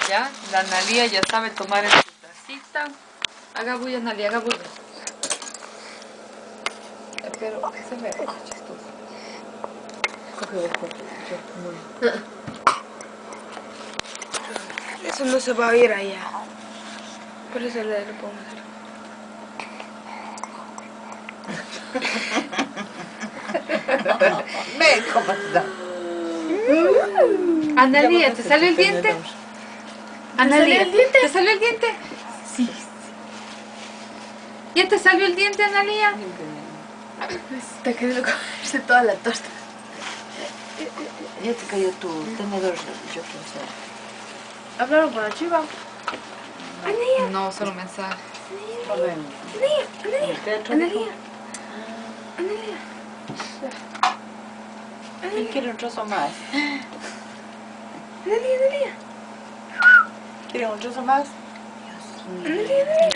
Ya, la Analía ya sabe tomar en su tacita. Haga bulla, Analía, haga bulla. Pero se ve chistoso. Coge vos, Eso no se va a ir allá. Por eso le pongo hacer. Ven, ¿cómo está? Analía, ¿te salió el diente? Analía, ¿te salió el diente? Sí. ¿Ya te salió el diente, Analía? Está queriendo comerse toda la torta. Ya te cayó tu tenedor, yo quiero saber. ¿Hablaron con la chiva? Analía. No, solo mensaje. Analía. Él quiere un trozo más. Analía. ¿Quiere un trozo más? Analía.